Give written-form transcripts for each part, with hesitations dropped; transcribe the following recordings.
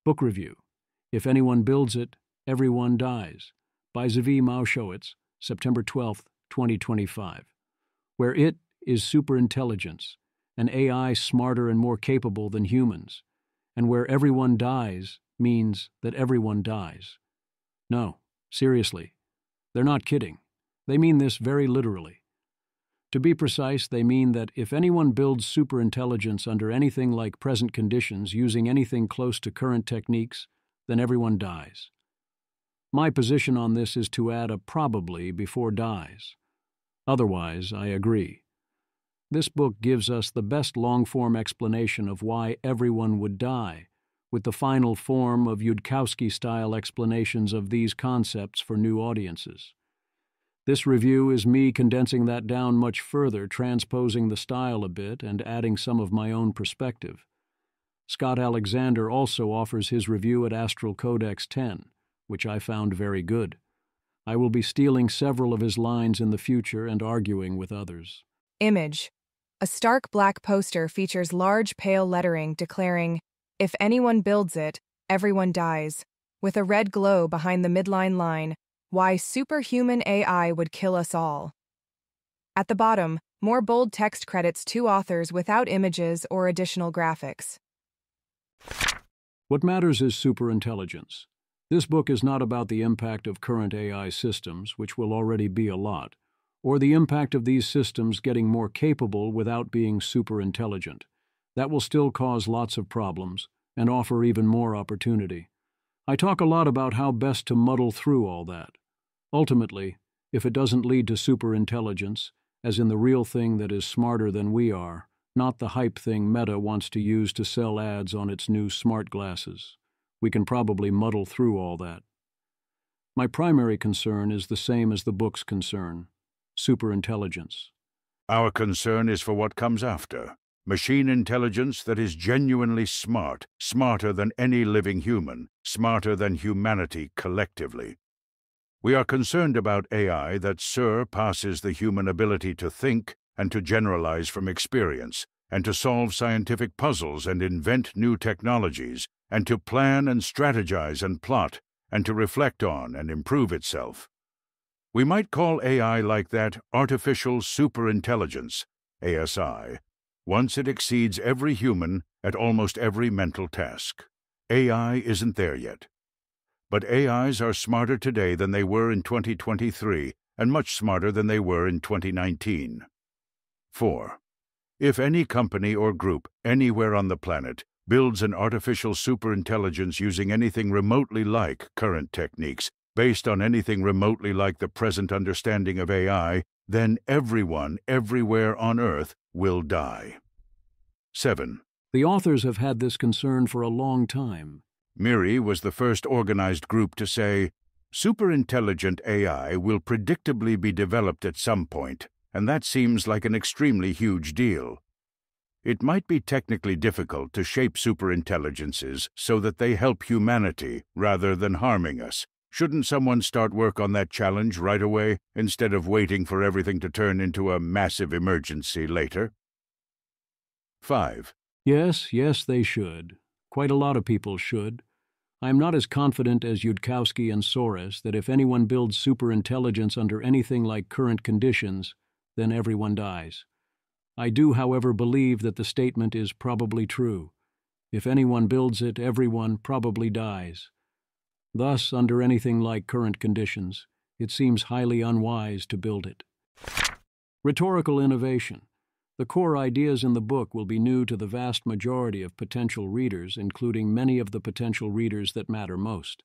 Book review. If Anyone Builds It, Everyone Dies, by Zvi Mowshowitz, September 12, 2025. Where it is superintelligence, an AI smarter and more capable than humans, and where everyone dies means that everyone dies. No, seriously, they're not kidding. They mean this very literally. To be precise, they mean that if anyone builds superintelligence under anything like present conditions using anything close to current techniques, then everyone dies. My position on this is to add a probably before dies. Otherwise, I agree. This book gives us the best long-form explanation of why everyone would die, with the final form of Yudkowsky-style explanations of these concepts for new audiences. This review is me condensing that down much further, transposing the style a bit and adding some of my own perspective. Scott Alexander also offers his review at Astral Codex 10, which I found very good. I will be stealing several of his lines in the future and arguing with others. Image. A stark black poster features large pale lettering declaring, "If anyone builds it, everyone dies," with a red glow behind the midline line, "Why superhuman AI would kill us all." At the bottom, more bold text credits two authors without images or additional graphics. What matters is superintelligence. This book is not about the impact of current AI systems, which will already be a lot, or the impact of these systems getting more capable without being superintelligent. That will still cause lots of problems and offer even more opportunity. I talk a lot about how best to muddle through all that. Ultimately, if it doesn't lead to superintelligence, as in the real thing that is smarter than we are, not the hype thing Meta wants to use to sell ads on its new smart glasses, we can probably muddle through all that. My primary concern is the same as the book's concern: superintelligence. Our concern is for what comes after. Machine intelligence that is genuinely smart, smarter than any living human, smarter than humanity collectively. We are concerned about AI that surpasses the human ability to think and to generalize from experience, and to solve scientific puzzles and invent new technologies, and to plan and strategize and plot, and to reflect on and improve itself. We might call AI like that artificial superintelligence, ASI, once it exceeds every human at almost every mental task. AI isn't there yet. But AIs are smarter today than they were in 2023, and much smarter than they were in 2019. 4. If any company or group anywhere on the planet builds an artificial superintelligence using anything remotely like current techniques, based on anything remotely like the present understanding of AI, then everyone, everywhere on Earth, will die. 7. The authors have had this concern for a long time. MIRI was the first organized group to say, superintelligent AI will predictably be developed at some point, and that seems like an extremely huge deal. It might be technically difficult to shape superintelligences so that they help humanity rather than harming us. Shouldn't someone start work on that challenge right away, instead of waiting for everything to turn into a massive emergency later? 5. Yes, they should. Quite a lot of people should. I am not as confident as Yudkowsky and Soros that if anyone builds superintelligence under anything like current conditions, then everyone dies. I do, however, believe that the statement is probably true. If anyone builds it, everyone probably dies. Thus, under anything like current conditions, it seems highly unwise to build it. Rhetorical innovation. The core ideas in the book will be new to the vast majority of potential readers, including many of the potential readers that matter most.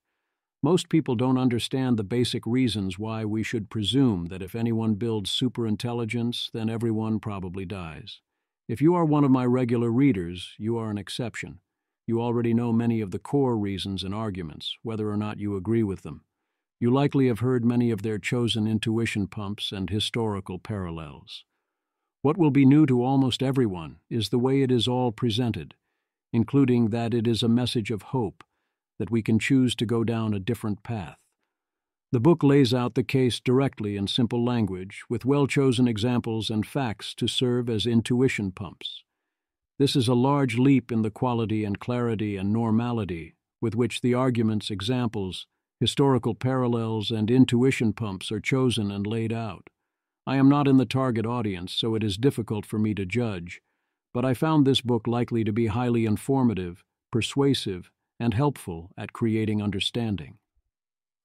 Most people don't understand the basic reasons why we should presume that if anyone builds superintelligence, then everyone probably dies. If you are one of my regular readers, you are an exception. You already know many of the core reasons and arguments, whether or not you agree with them. You likely have heard many of their chosen intuition pumps and historical parallels. What will be new to almost everyone is the way it is all presented, including that it is a message of hope, that we can choose to go down a different path. The book lays out the case directly in simple language, with well-chosen examples and facts to serve as intuition pumps. This is a large leap in the quality and clarity and normality with which the arguments, examples, historical parallels, and intuition pumps are chosen and laid out. I am not in the target audience, so it is difficult for me to judge, but I found this book likely to be highly informative, persuasive, and helpful at creating understanding.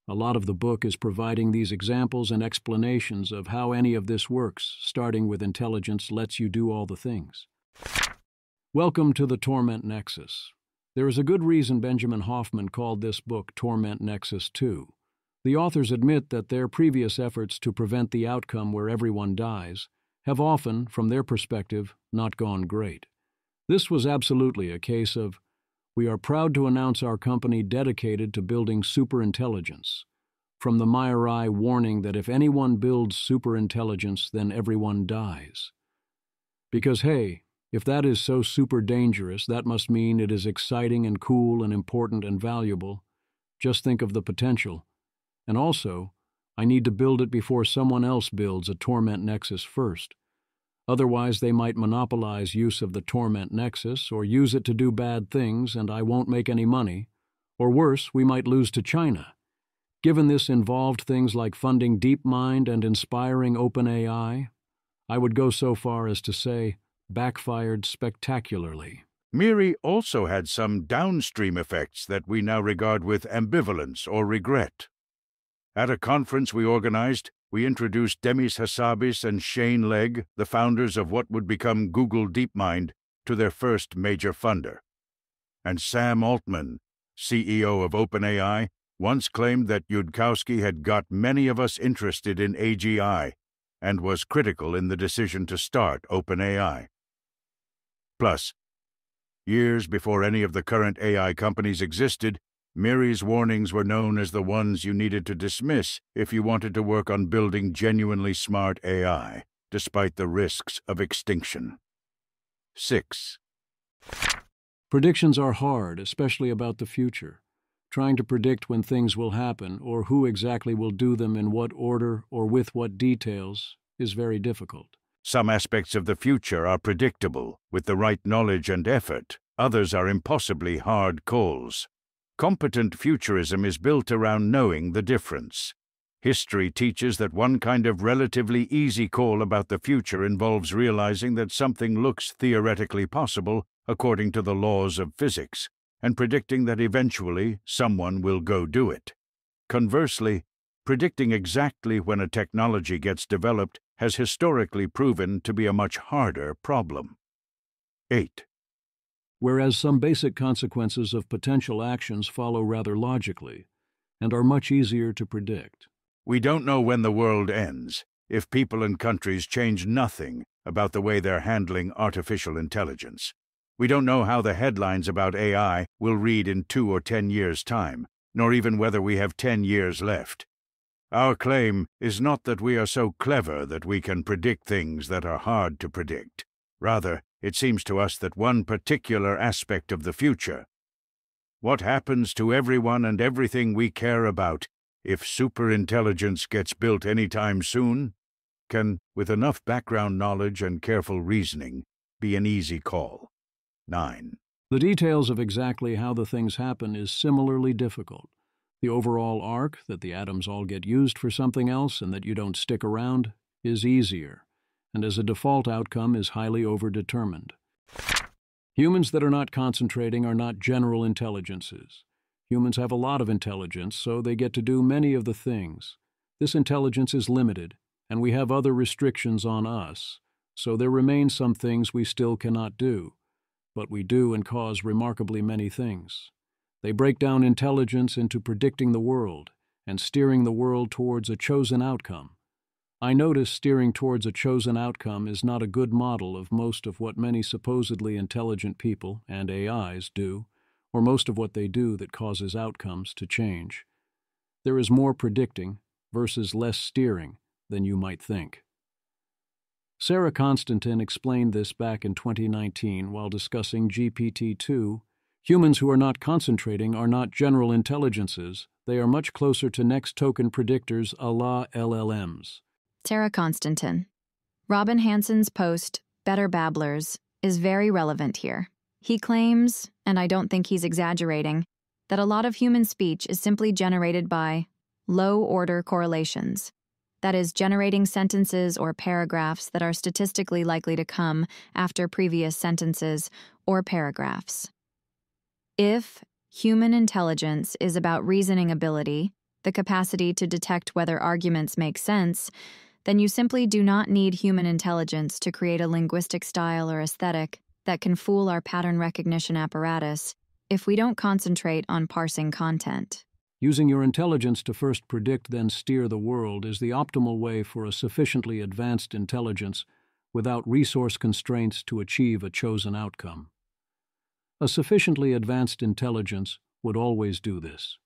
A lot of the book is providing these examples and explanations of how any of this works, starting with intelligence lets you do all the things. Welcome to the Torment Nexus. There is a good reason Benjamin Hoffman called this book Torment Nexus 2. The authors admit that their previous efforts to prevent the outcome where everyone dies have often, from their perspective, not gone great. This was absolutely a case of, we are proud to announce our company dedicated to building superintelligence, from the Mirai warning that if anyone builds superintelligence, then everyone dies. Because, hey, if that is so super dangerous, that must mean it is exciting and cool and important and valuable. Just think of the potential. And also, I need to build it before someone else builds a Torment Nexus first. Otherwise, they might monopolize use of the Torment Nexus or use it to do bad things, and I won't make any money. Or worse, we might lose to China. Given this involved things like funding DeepMind and inspiring OpenAI, I would go so far as to say, backfired spectacularly. MIRI also had some downstream effects that we now regard with ambivalence or regret. At a conference we organized, we introduced Demis Hassabis and Shane Legg, the founders of what would become Google DeepMind, to their first major funder. And Sam Altman, CEO of OpenAI, once claimed that Yudkowsky had got many of us interested in AGI and was critical in the decision to start OpenAI. Plus, years before any of the current AI companies existed, MIRI's warnings were known as the ones you needed to dismiss if you wanted to work on building genuinely smart AI, despite the risks of extinction. 6. Predictions are hard, especially about the future. Trying to predict when things will happen or who exactly will do them in what order or with what details is very difficult. Some aspects of the future are predictable with the right knowledge and effort. Others are impossibly hard calls. Competent futurism is built around knowing the difference. History teaches that one kind of relatively easy call about the future involves realizing that something looks theoretically possible according to the laws of physics, and predicting that eventually someone will go do it. Conversely, predicting exactly when a technology gets developed has historically proven to be a much harder problem. 8. Whereas some basic consequences of potential actions follow rather logically and are much easier to predict. We don't know when the world ends if people and countries change nothing about the way they're handling artificial intelligence. We don't know how the headlines about AI will read in 2 or 10 years' time, nor even whether we have 10 years left. Our claim is not that we are so clever that we can predict things that are hard to predict. Rather, it seems to us that one particular aspect of the future, what happens to everyone and everything we care about if superintelligence gets built anytime soon, can, with enough background knowledge and careful reasoning, be an easy call. 9. The details of exactly how the things happen is similarly difficult. The overall arc, that the atoms all get used for something else and that you don't stick around, is easier, and as a default outcome is highly overdetermined. Humans that are not concentrating are not general intelligences. Humans have a lot of intelligence, so they get to do many of the things. This intelligence is limited, and we have other restrictions on us, so there remain some things we still cannot do, but we do and cause remarkably many things. They break down intelligence into predicting the world and steering the world towards a chosen outcome. I notice steering towards a chosen outcome is not a good model of most of what many supposedly intelligent people and AIs do, or most of what they do that causes outcomes to change. There is more predicting versus less steering than you might think. Sarah Constantin explained this back in 2019 while discussing GPT-2. Humans who are not concentrating are not general intelligences. They are much closer to next token predictors a la LLMs. Sarah Constantin. Robin Hansen's post, Better Babblers, is very relevant here. He claims, and I don't think he's exaggerating, that a lot of human speech is simply generated by low-order correlations. That is, generating sentences or paragraphs that are statistically likely to come after previous sentences or paragraphs. If human intelligence is about reasoning ability, the capacity to detect whether arguments make sense, then you simply do not need human intelligence to create a linguistic style or aesthetic that can fool our pattern recognition apparatus if we don't concentrate on parsing content. Using your intelligence to first predict, then steer the world is the optimal way for a sufficiently advanced intelligence without resource constraints to achieve a chosen outcome. A sufficiently advanced intelligence would always do this.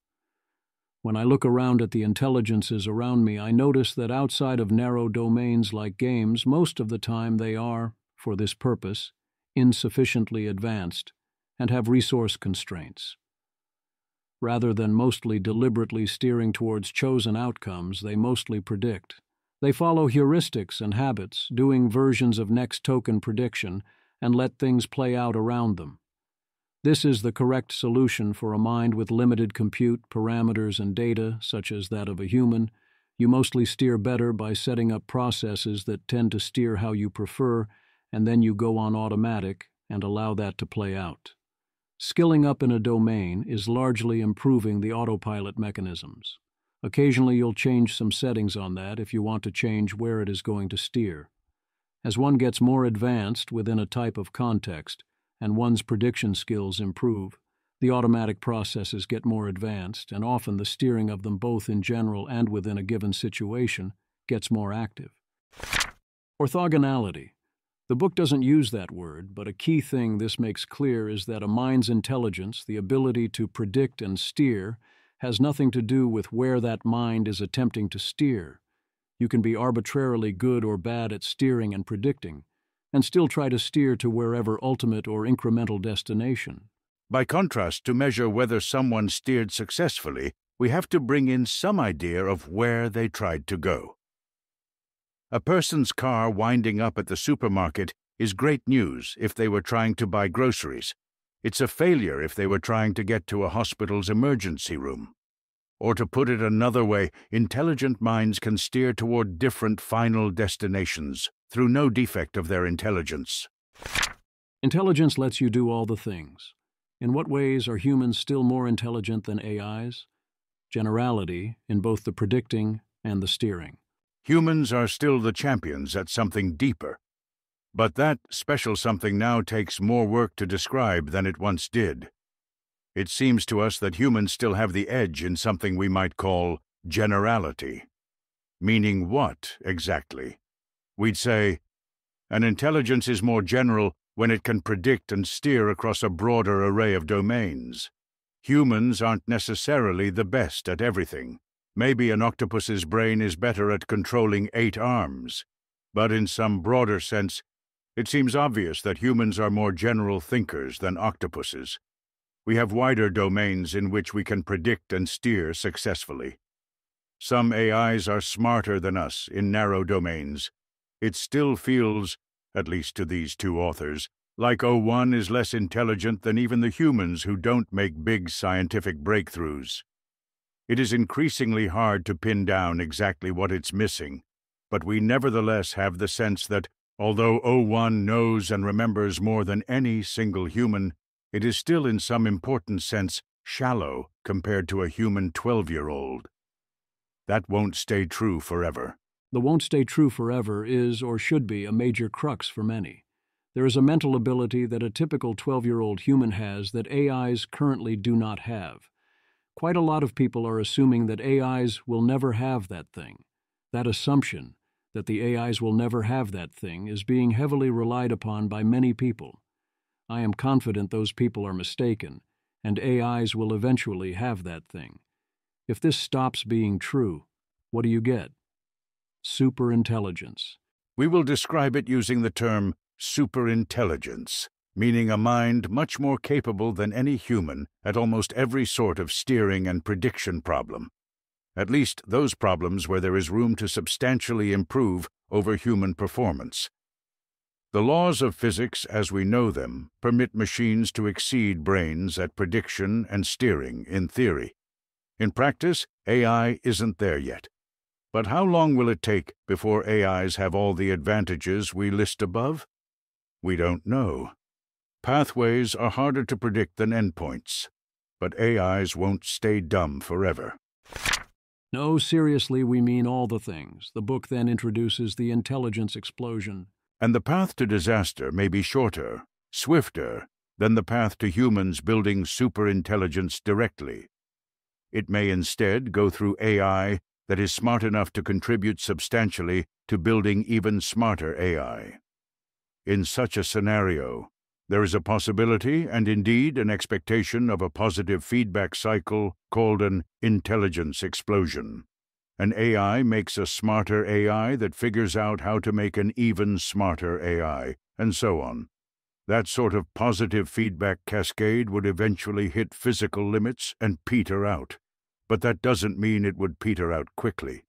When I look around at the intelligences around me, I notice that outside of narrow domains like games, most of the time they are, for this purpose, insufficiently advanced and have resource constraints. Rather than mostly deliberately steering towards chosen outcomes, they mostly predict. They follow heuristics and habits, doing versions of next token prediction, and let things play out around them. This is the correct solution for a mind with limited compute, parameters, and data, such as that of a human. You mostly steer better by setting up processes that tend to steer how you prefer, and then you go on automatic and allow that to play out. Skilling up in a domain is largely improving the autopilot mechanisms. Occasionally you'll change some settings on that if you want to change where it is going to steer. As one gets more advanced within a type of context, and one's prediction skills improve, the automatic processes get more advanced, and often the steering of them both in general and within a given situation gets more active. Orthogonality. The book doesn't use that word, but a key thing this makes clear is that a mind's intelligence, the ability to predict and steer, has nothing to do with where that mind is attempting to steer. You can be arbitrarily good or bad at steering and predicting, and still try to steer to wherever ultimate or incremental destination. By contrast, to measure whether someone steered successfully, we have to bring in some idea of where they tried to go. A person's car winding up at the supermarket is great news if they were trying to buy groceries. It's a failure if they were trying to get to a hospital's emergency room. Or to put it another way, intelligent minds can steer toward different final destinations through no defect of their intelligence. Intelligence lets you do all the things. In what ways are humans still more intelligent than AIs? Generality in both the predicting and the steering. Humans are still the champions at something deeper. But that special something now takes more work to describe than it once did. It seems to us that humans still have the edge in something we might call generality. Meaning what, exactly? We'd say, an intelligence is more general when it can predict and steer across a broader array of domains. Humans aren't necessarily the best at everything. Maybe an octopus's brain is better at controlling 8 arms. But in some broader sense, it seems obvious that humans are more general thinkers than octopuses. We have wider domains in which we can predict and steer successfully. Some AIs are smarter than us in narrow domains. It still feels, at least to these two authors, like O1 is less intelligent than even the humans who don't make big scientific breakthroughs. It is increasingly hard to pin down exactly what it's missing, but we nevertheless have the sense that, although O1 knows and remembers more than any single human, it is still in some important sense shallow compared to a human 12-year-old. That won't stay true forever. The won't stay true forever is or should be a major crux for many. There is a mental ability that a typical 12-year-old human has that AIs currently do not have. Quite a lot of people are assuming that AIs will never have that thing. That assumption, that the AIs will never have that thing, is being heavily relied upon by many people. I am confident those people are mistaken, and AIs will eventually have that thing. If this stops being true, what do you get? Superintelligence. We will describe it using the term superintelligence, meaning a mind much more capable than any human at almost every sort of steering and prediction problem. At least those problems where there is room to substantially improve over human performance. The laws of physics as we know them permit machines to exceed brains at prediction and steering in theory. In practice, AI isn't there yet. But how long will it take before AIs have all the advantages we list above? We don't know. Pathways are harder to predict than endpoints, but AIs won't stay dumb forever. No, seriously, we mean all the things. The book then introduces the intelligence explosion. And the path to disaster may be shorter, swifter, than the path to humans building superintelligence directly. It may instead go through AI that is smart enough to contribute substantially to building even smarter AI. In such a scenario, there is a possibility and indeed an expectation of a positive feedback cycle called an intelligence explosion. An AI makes a smarter AI that figures out how to make an even smarter AI, and so on. That sort of positive feedback cascade would eventually hit physical limits and peter out. But that doesn't mean it would peter out quickly.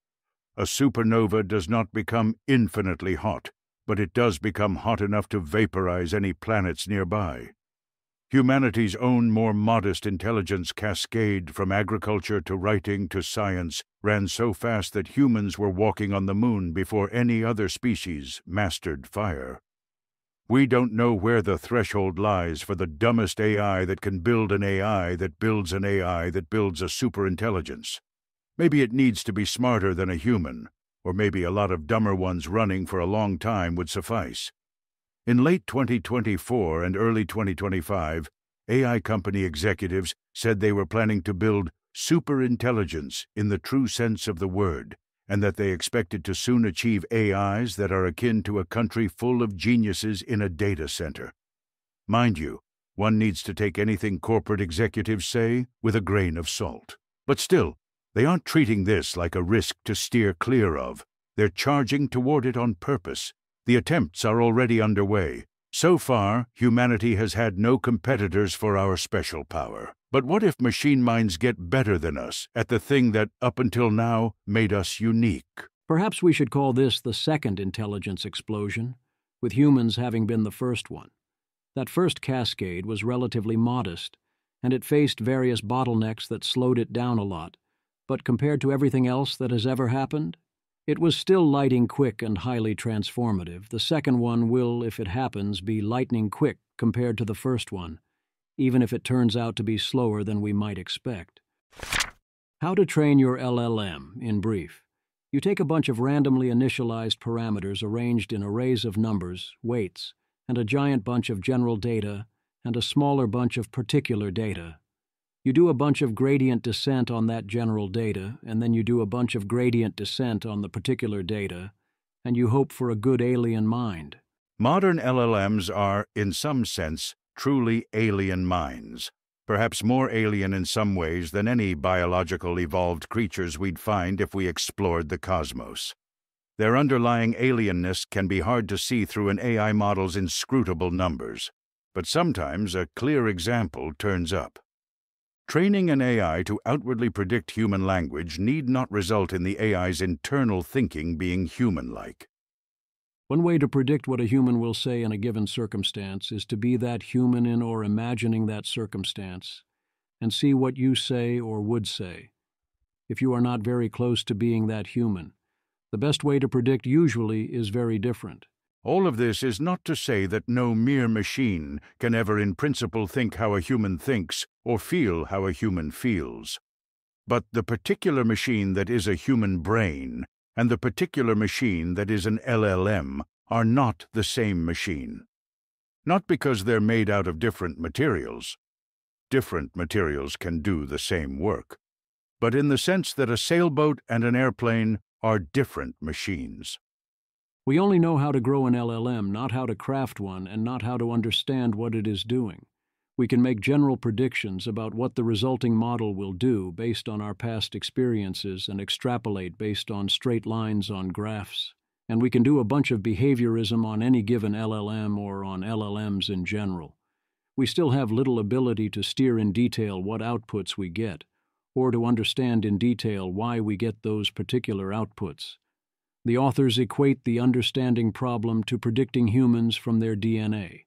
A supernova does not become infinitely hot, but it does become hot enough to vaporize any planets nearby. Humanity's own more modest intelligence cascade from agriculture to writing to science ran so fast that humans were walking on the moon before any other species mastered fire. We don't know where the threshold lies for the dumbest AI that can build an AI that builds an AI that builds a superintelligence. Maybe it needs to be smarter than a human, or maybe a lot of dumber ones running for a long time would suffice. In late 2024 and early 2025, AI company executives said they were planning to build superintelligence in the true sense of the word, and that they expected to soon achieve AIs that are akin to a country full of geniuses in a data center. Mind you, one needs to take anything corporate executives say with a grain of salt. But still, they aren't treating this like a risk to steer clear of. They're charging toward it on purpose. The attempts are already underway. So far, humanity has had no competitors for our special power. But what if machine minds get better than us at the thing that, up until now, made us unique? Perhaps we should call this the second intelligence explosion, with humans having been the first one. That first cascade was relatively modest, and it faced various bottlenecks that slowed it down a lot. But compared to everything else that has ever happened, it was still lightning quick and highly transformative. The second one will, if it happens, be lightning quick compared to the first one, even if it turns out to be slower than we might expect. How to train your LLM, in brief. You take a bunch of randomly initialized parameters arranged in arrays of numbers, weights, and a giant bunch of general data, and a smaller bunch of particular data. You do a bunch of gradient descent on that general data, and then you do a bunch of gradient descent on the particular data, and you hope for a good alien mind. Modern LLMs are, in some sense, truly alien minds, perhaps more alien in some ways than any biological evolved creatures we'd find if we explored the cosmos. Their underlying alienness can be hard to see through an AI model's inscrutable numbers, but sometimes a clear example turns up. Training an AI to outwardly predict human language need not result in the AI's internal thinking being human-like. One way to predict what a human will say in a given circumstance is to be that human in or imagining that circumstance, and see what you say or would say. If you are not very close to being that human, the best way to predict usually is very different. All of this is not to say that no mere machine can ever in principle think how a human thinks or feel how a human feels. But the particular machine that is a human brain and the particular machine that is an LLM are not the same machine. Not because they're made out of different materials. Different materials can do the same work. But in the sense that a sailboat and an airplane are different machines. We only know how to grow an LLM, not how to craft one, and not how to understand what it is doing. We can make general predictions about what the resulting model will do based on our past experiences and extrapolate based on straight lines on graphs. And we can do a bunch of behaviorism on any given LLM or on LLMs in general. We still have little ability to steer in detail what outputs we get, or to understand in detail why we get those particular outputs. The authors equate the understanding problem to predicting humans from their DNA.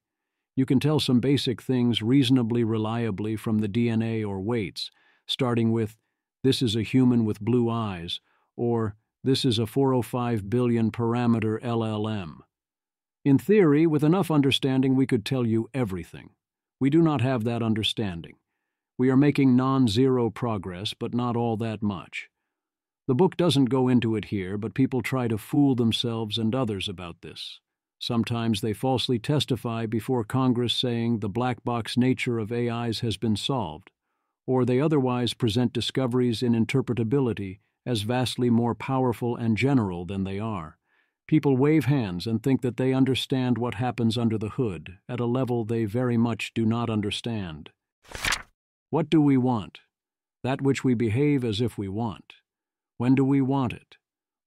You can tell some basic things reasonably reliably from the DNA or weights, starting with, "This is a human with blue eyes," or "This is a 405 billion parameter LLM." In theory, with enough understanding, we could tell you everything. We do not have that understanding. We are making non-zero progress, but not all that much. The book doesn't go into it here, but people try to fool themselves and others about this. Sometimes they falsely testify before Congress saying the black box nature of AIs has been solved, or they otherwise present discoveries in interpretability as vastly more powerful and general than they are. People wave hands and think that they understand what happens under the hood at a level they very much do not understand. What do we want? That which we behave as if we want. When do we want it?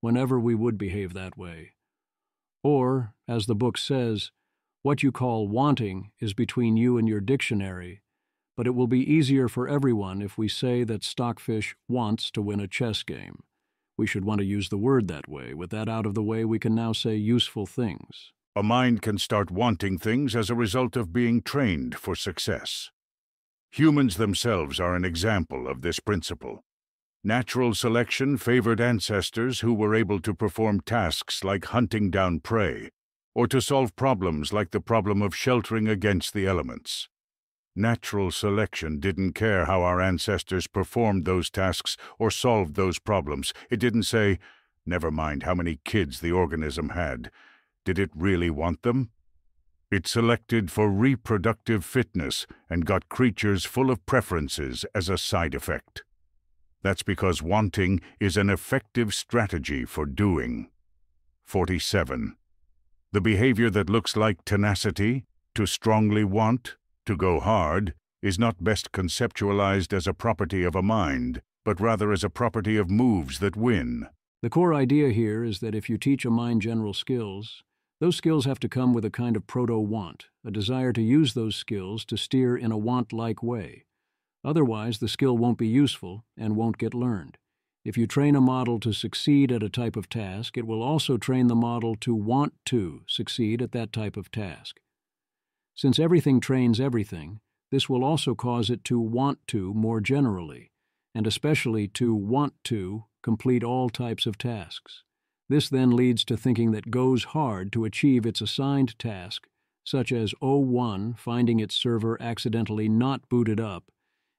Whenever we would behave that way. Or, as the book says, what you call wanting is between you and your dictionary, but it will be easier for everyone if we say that Stockfish wants to win a chess game. We should want to use the word that way. With that out of the way, we can now say useful things. A mind can start wanting things as a result of being trained for success. Humans themselves are an example of this principle. Natural selection favored ancestors who were able to perform tasks like hunting down prey, or to solve problems like the problem of sheltering against the elements. Natural selection didn't care how our ancestors performed those tasks or solved those problems. It didn't say, never mind how many kids the organism had. Did it really want them? It selected for reproductive fitness and got creatures full of preferences as a side effect. That's because wanting is an effective strategy for doing. 47. The behavior that looks like tenacity, to strongly want, to go hard, is not best conceptualized as a property of a mind, but rather as a property of moves that win. The core idea here is that if you teach a mind general skills, those skills have to come with a kind of proto-want, a desire to use those skills to steer in a want-like way. Otherwise, the skill won't be useful and won't get learned. If you train a model to succeed at a type of task, it will also train the model to want to succeed at that type of task. Since everything trains everything, this will also cause it to want to more generally, and especially to want to complete all types of tasks. This then leads to thinking that goes hard to achieve its assigned task, such as O1 finding its server accidentally not booted up,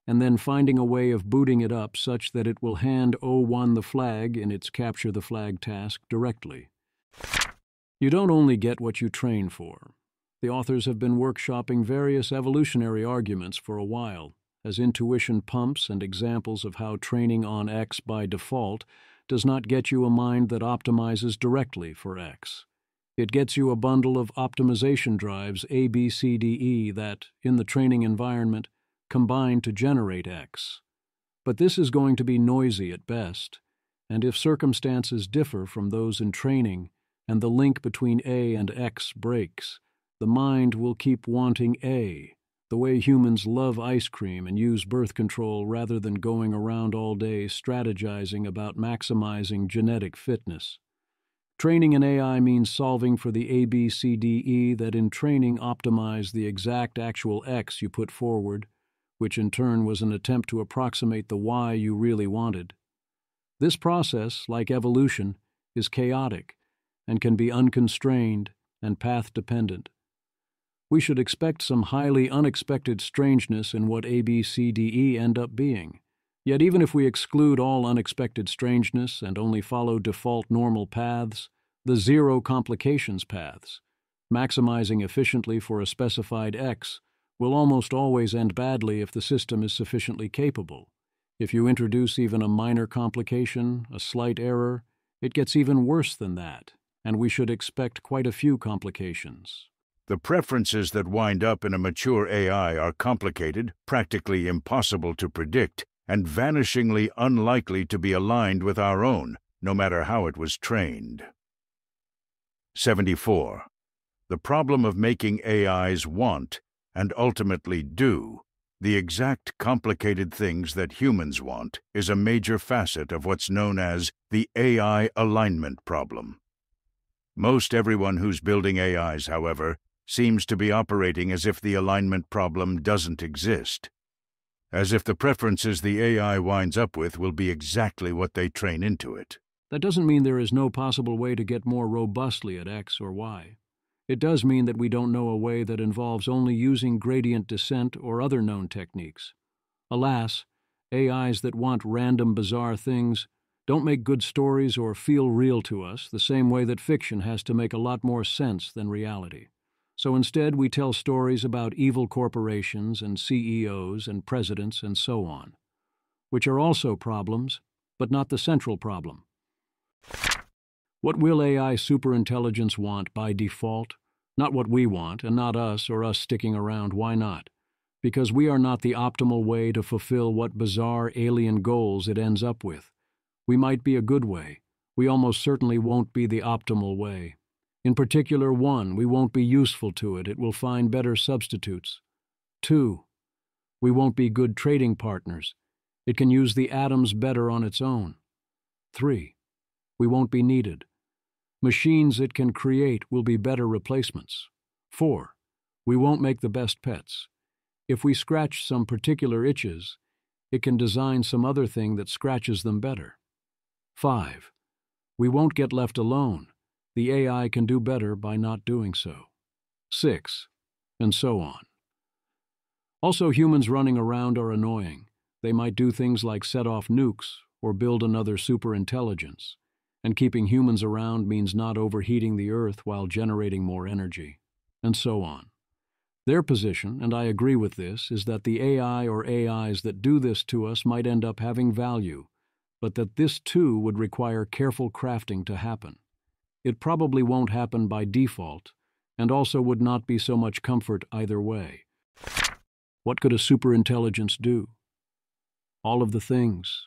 and then finding a way of booting it up such that it will hand O1 the flag in its capture the flag task directly. You don't only get what you train for. The authors have been workshopping various evolutionary arguments for a while, as intuition pumps and examples of how training on X by default does not get you a mind that optimizes directly for X. It gets you a bundle of optimization drives A, B, C, D, E that, in the training environment, combine to generate X. But this is going to be noisy at best, and if circumstances differ from those in training and the link between A and X breaks, the mind will keep wanting A, the way humans love ice cream and use birth control rather than going around all day strategizing about maximizing genetic fitness. Training an AI means solving for the A, B, C, D, E that in training optimize the exact actual X you put forward, which in turn was an attempt to approximate the Y you really wanted. This process, like evolution, is chaotic and can be unconstrained and path-dependent. We should expect some highly unexpected strangeness in what A, B, C, D, E end up being. Yet even if we exclude all unexpected strangeness and only follow default normal paths, the zero complications paths, maximizing efficiently for a specified X, will almost always end badly if the system is sufficiently capable. If you introduce even a minor complication, a slight error, it gets even worse than that, and we should expect quite a few complications. The preferences that wind up in a mature AI are complicated, practically impossible to predict, and vanishingly unlikely to be aligned with our own, no matter how it was trained. 74. The problem of making AIs want, and ultimately do, The exact complicated things that humans want is a major facet of what's known as the AI alignment problem. Most everyone who's building AIs, however, seems to be operating as if the alignment problem doesn't exist, as if the preferences the AI winds up with will be exactly what they train into it. That doesn't mean there is no possible way to get more robustly at X or Y. It does mean that we don't know a way that involves only using gradient descent or other known techniques. Alas, AIs that want random, bizarre things don't make good stories or feel real to us the same way that fiction has to make a lot more sense than reality. So instead, we tell stories about evil corporations and CEOs and presidents and so on, which are also problems, but not the central problem. What will AI superintelligence want by default? Not what we want, and not us or us sticking around. Why not? Because we are not the optimal way to fulfill what bizarre alien goals it ends up with. We might be a good way. We almost certainly won't be the optimal way. In particular, 1, we won't be useful to it. It will find better substitutes. 2, we won't be good trading partners. It can use the atoms better on its own. 3, we won't be needed. Machines it can create will be better replacements. 4, we won't make the best pets. If we scratch some particular itches, it can design some other thing that scratches them better. 5, we won't get left alone. The AI can do better by not doing so. 6, and so on. Also, humans running around are annoying. They might do things like set off nukes or build another superintelligence. And keeping humans around means not overheating the Earth while generating more energy, and so on. Their position, and I agree with this, is that the AI or AIs that do this to us might end up having value, but that this too would require careful crafting to happen. It probably won't happen by default, and also would not be so much comfort either way. What could a superintelligence do? All of the things.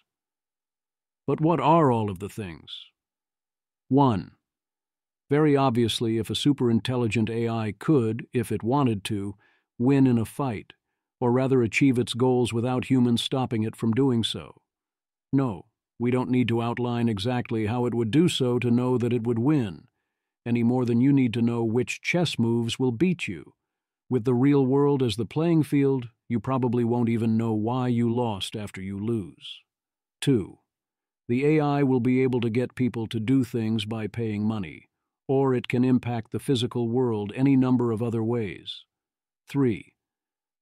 But what are all of the things? 1. Very obviously, if a superintelligent AI could, if it wanted to, win in a fight, or rather achieve its goals without humans stopping it from doing so. No, we don't need to outline exactly how it would do so to know that it would win, any more than you need to know which chess moves will beat you. With the real world as the playing field, you probably won't even know why you lost after you lose. 2. The AI will be able to get people to do things by paying money, or it can impact the physical world any number of other ways. 3.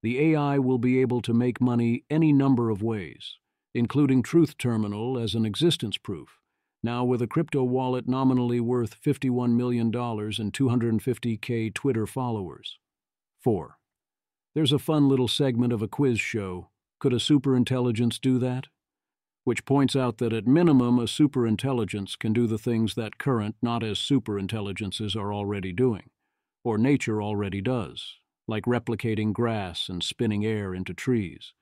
The AI will be able to make money any number of ways, including Truth Terminal as an existence proof, now with a crypto wallet nominally worth $51 million and 250K Twitter followers. 4. There's a fun little segment of a quiz show. Could a superintelligence do that? Which points out that at minimum a superintelligence can do the things that current, not as superintelligences, are already doing, or nature already does, like replicating grass and spinning air into trees.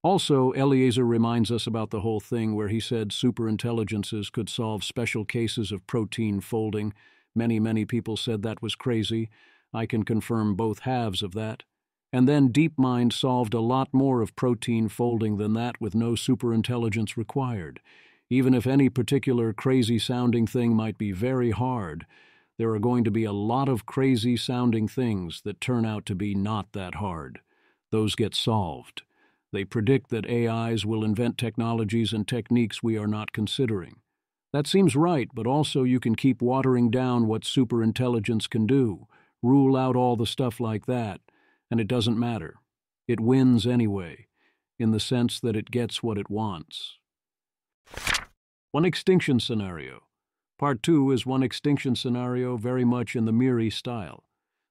Also, Eliezer reminds us about the whole thing where he said superintelligences could solve special cases of protein folding. Many people said that was crazy. I can confirm both halves of that. And then DeepMind solved a lot more of protein folding than that with no superintelligence required. Even if any particular crazy-sounding thing might be very hard, there are going to be a lot of crazy-sounding things that turn out to be not that hard. Those get solved. They predict that AIs will invent technologies and techniques we are not considering. That seems right, but also you can keep watering down what superintelligence can do, rule out all the stuff like that, and it doesn't matter. It wins anyway, in the sense that it gets what it wants. One extinction scenario. Part 2 is one extinction scenario very much in the Miri style.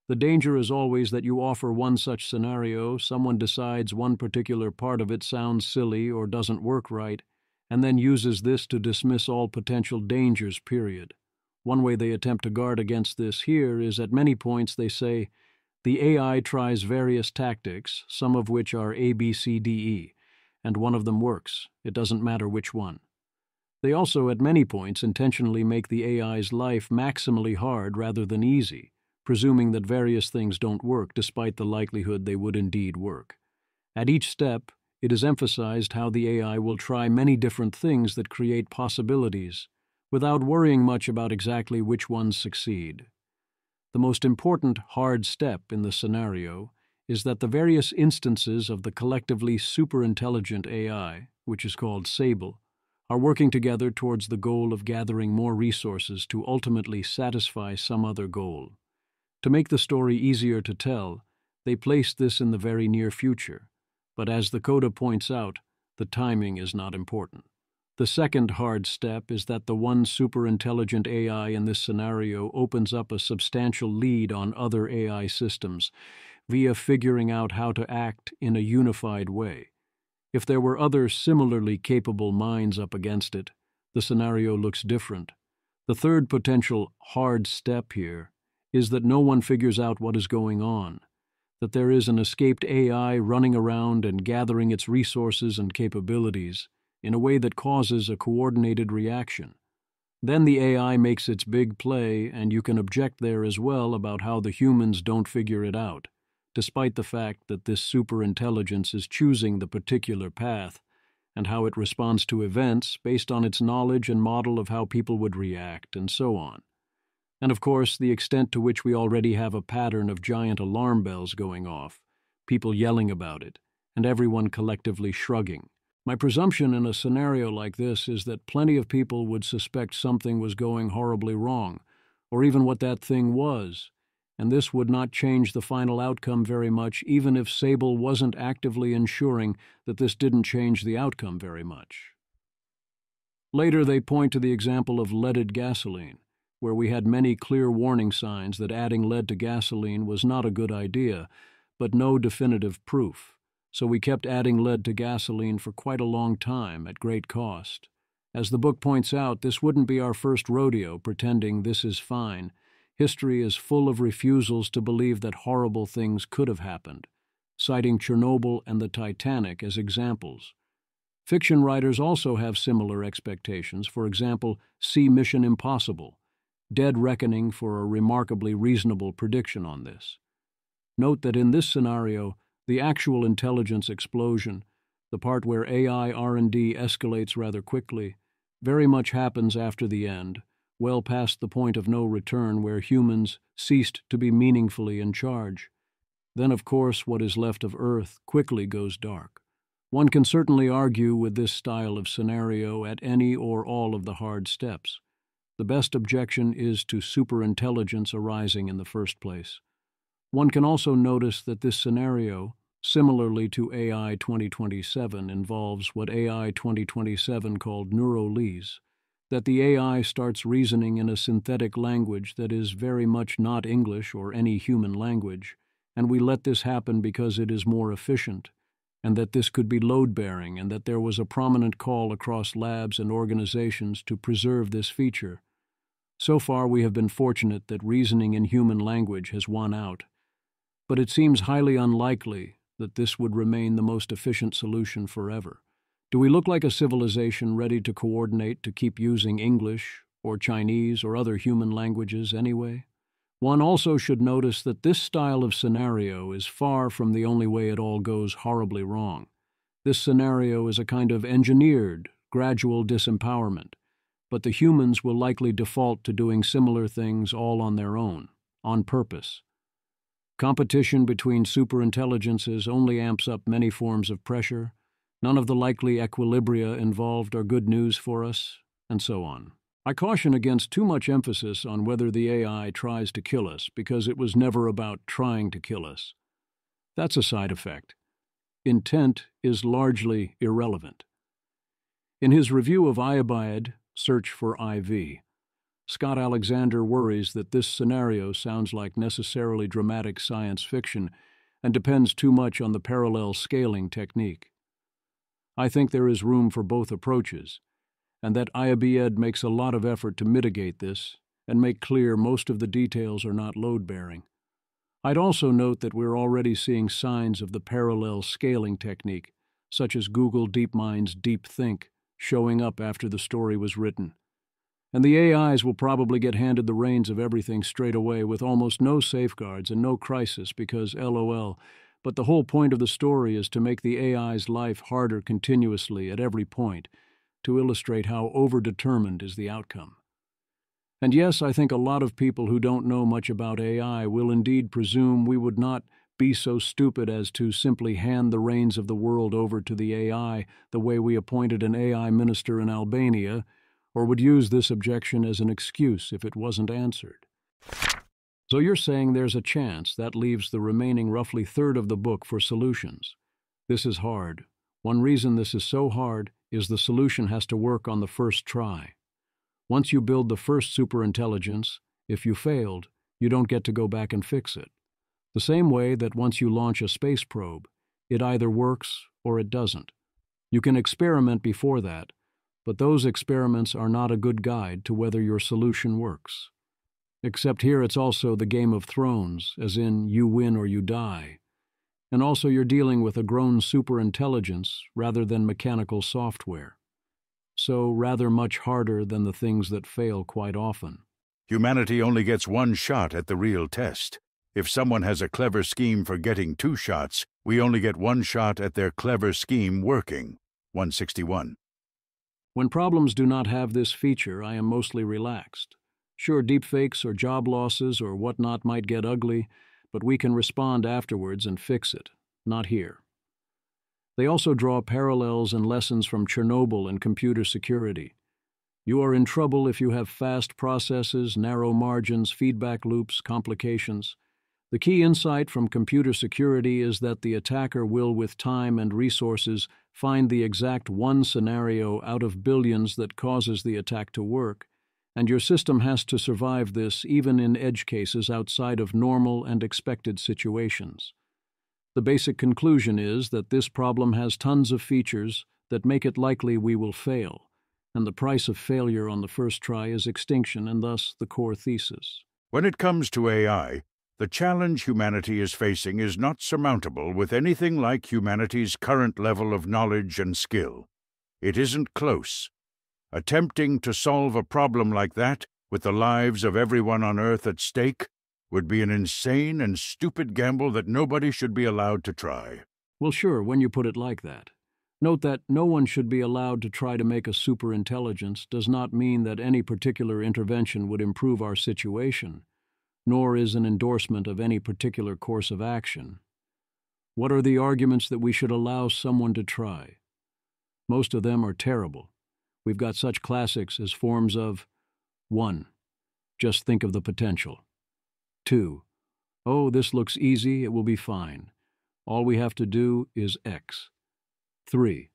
The danger is always that you offer one such scenario, someone decides one particular part of it sounds silly or doesn't work right, and then uses this to dismiss all potential dangers, period. One way they attempt to guard against this here is at many points they say, the AI tries various tactics, some of which are A, B, C, D, E, and one of them works. It doesn't matter which one. They also at many points intentionally make the AI's life maximally hard rather than easy, presuming that various things don't work despite the likelihood they would indeed work. At each step, it is emphasized how the AI will try many different things that create possibilities, without worrying much about exactly which ones succeed. The most important hard step in the scenario is that the various instances of the collectively superintelligent AI, which is called Sable, are working together towards the goal of gathering more resources to ultimately satisfy some other goal. To make the story easier to tell, they place this in the very near future, but as the coda points out, the timing is not important. The second hard step is that the one superintelligent AI in this scenario opens up a substantial lead on other AI systems via figuring out how to act in a unified way. If there were other similarly capable minds up against it, the scenario looks different. The third potential hard step here is that no one figures out what is going on, that there is an escaped AI running around and gathering its resources and capabilities in a way that causes a coordinated reaction. Then the AI makes its big play, and you can object there as well about how the humans don't figure it out, despite the fact that this superintelligence is choosing the particular path, and how it responds to events based on its knowledge and model of how people would react, and so on. And of course, the extent to which we already have a pattern of giant alarm bells going off, people yelling about it, and everyone collectively shrugging. My presumption in a scenario like this is that plenty of people would suspect something was going horribly wrong, or even what that thing was, and this would not change the final outcome very much, even if Sable wasn't actively ensuring that this didn't change the outcome very much. Later, they point to the example of leaded gasoline, where we had many clear warning signs that adding lead to gasoline was not a good idea, but no definitive proof. So we kept adding lead to gasoline for quite a long time at great cost. As the book points out, this wouldn't be our first rodeo pretending this is fine. History is full of refusals to believe that horrible things could have happened, citing Chernobyl and the Titanic as examples. Fiction writers also have similar expectations. For example, see Mission Impossible, Dead Reckoning for a remarkably reasonable prediction on this. Note that in this scenario, the actual intelligence explosion, the part where AI R&D escalates rather quickly, very much happens after the end, well past the point of no return where humans ceased to be meaningfully in charge. Then, of course, what is left of Earth quickly goes dark. One can certainly argue with this style of scenario at any or all of the hard steps. The best objection is to superintelligence arising in the first place. One can also notice that this scenario, similarly to AI 2027, involves what AI 2027 called neurolese, that the AI starts reasoning in a synthetic language that is very much not English or any human language, and we let this happen because it is more efficient, and that this could be load-bearing, and that there was a prominent call across labs and organizations to preserve this feature. So far, we have been fortunate that reasoning in human language has won out, but it seems highly unlikely that this would remain the most efficient solution forever. Do we look like a civilization ready to coordinate to keep using English or Chinese or other human languages anyway? One also should notice that this style of scenario is far from the only way it all goes horribly wrong. This scenario is a kind of engineered, gradual disempowerment, but the humans will likely default to doing similar things all on their own, on purpose. Competition between superintelligences only amps up many forms of pressure. None of the likely equilibria involved are good news for us, and so on. I caution against too much emphasis on whether the AI tries to kill us, because it was never about trying to kill us. That's a side effect. Intent is largely irrelevant. In his review of Ayabayad, Search for IV, Scott Alexander worries that this scenario sounds like necessarily dramatic science fiction and depends too much on the parallel scaling technique. I think there is room for both approaches, and that Ayabayad makes a lot of effort to mitigate this and make clear most of the details are not load-bearing. I'd also note that we're already seeing signs of the parallel scaling technique, such as Google DeepMind's DeepThink, showing up after the story was written. And the AIs will probably get handed the reins of everything straight away with almost no safeguards and no crisis because, LOL, But the whole point of the story is to make the AI's life harder continuously at every point, to illustrate how overdetermined is the outcome. And yes, I think a lot of people who don't know much about AI will indeed presume we would not be so stupid as to simply hand the reins of the world over to the AI the way we appointed an AI minister in Albania, or would use this objection as an excuse if it wasn't answered. So you're saying there's a chance that leaves the remaining roughly third of the book for solutions. This is hard. One reason this is so hard is the solution has to work on the first try. Once you build the first superintelligence, if you failed, you don't get to go back and fix it. The same way that once you launch a space probe, it either works or it doesn't. You can experiment before that, but those experiments are not a good guide to whether your solution works. Except here it's also the Game of Thrones, as in you win or you die. And also you're dealing with a grown superintelligence rather than mechanical software. So rather much harder than the things that fail quite often. Humanity only gets one shot at the real test. If someone has a clever scheme for getting 2 shots, we only get 1 shot at their clever scheme working. 161. When problems do not have this feature, I am mostly relaxed. Sure, deepfakes or job losses or whatnot might get ugly, but we can respond afterwards and fix it. Not here. They also draw parallels and lessons from Chernobyl and computer security. You are in trouble if you have fast processes, narrow margins, feedback loops, complications. The key insight from computer security is that the attacker will, with time and resources, find the exact one scenario out of billions that causes the attack to work, and your system has to survive this even in edge cases outside of normal and expected situations. The basic conclusion is that this problem has tons of features that make it likely we will fail, and the price of failure on the first try is extinction and thus the core thesis. When it comes to AI, the challenge humanity is facing is not surmountable with anything like humanity's current level of knowledge and skill. It isn't close. Attempting to solve a problem like that, with the lives of everyone on Earth at stake, would be an insane and stupid gamble that nobody should be allowed to try. Well, sure, when you put it like that. Note that no one should be allowed to try to make a superintelligence does not mean that any particular intervention would improve our situation, nor is an endorsement of any particular course of action. What are the arguments that we should allow someone to try? Most of them are terrible. We've got such classics as forms of 1. Just think of the potential. 2. Oh, this looks easy, it will be fine. All we have to do is X. 3.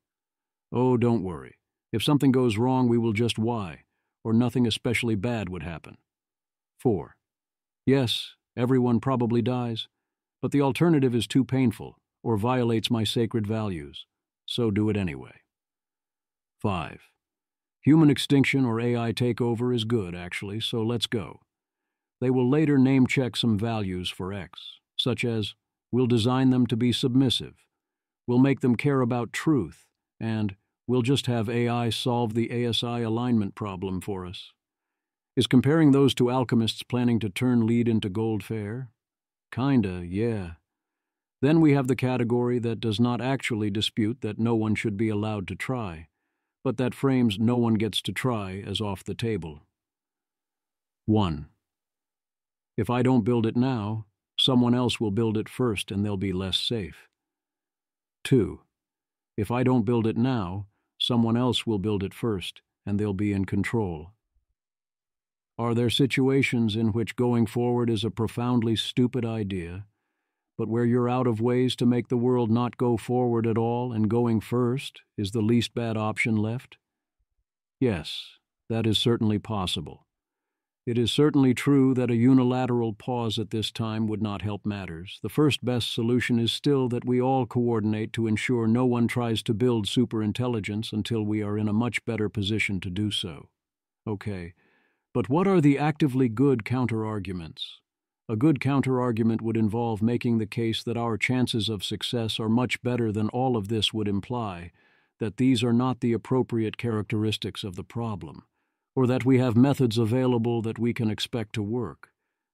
Oh, don't worry. If something goes wrong, we will just Y, or nothing especially bad would happen. 4. Yes, everyone probably dies, but the alternative is too painful or violates my sacred values, so do it anyway. 5. Human extinction or AI takeover is good, actually, so let's go. They will later name-check some values for X, such as, we'll design them to be submissive, we'll make them care about truth, and we'll just have AI solve the ASI alignment problem for us. Is comparing those to alchemists planning to turn lead into gold fair? Kinda, yeah. Then we have the category that does not actually dispute that no one should be allowed to try, but that frames no one gets to try as off the table. 1. If I don't build it now, someone else will build it first and they'll be less safe. 2. If I don't build it now, someone else will build it first and they'll be in control. Are there situations in which going forward is a profoundly stupid idea, but where you're out of ways to make the world not go forward at all and going first is the least bad option left? Yes, that is certainly possible. It is certainly true that a unilateral pause at this time would not help matters. The first best solution is still that we all coordinate to ensure no one tries to build superintelligence until we are in a much better position to do so. Okay, but what are the actively good counterarguments? A good counterargument would involve making the case that our chances of success are much better than all of this would imply, that these are not the appropriate characteristics of the problem, or that we have methods available that we can expect to work,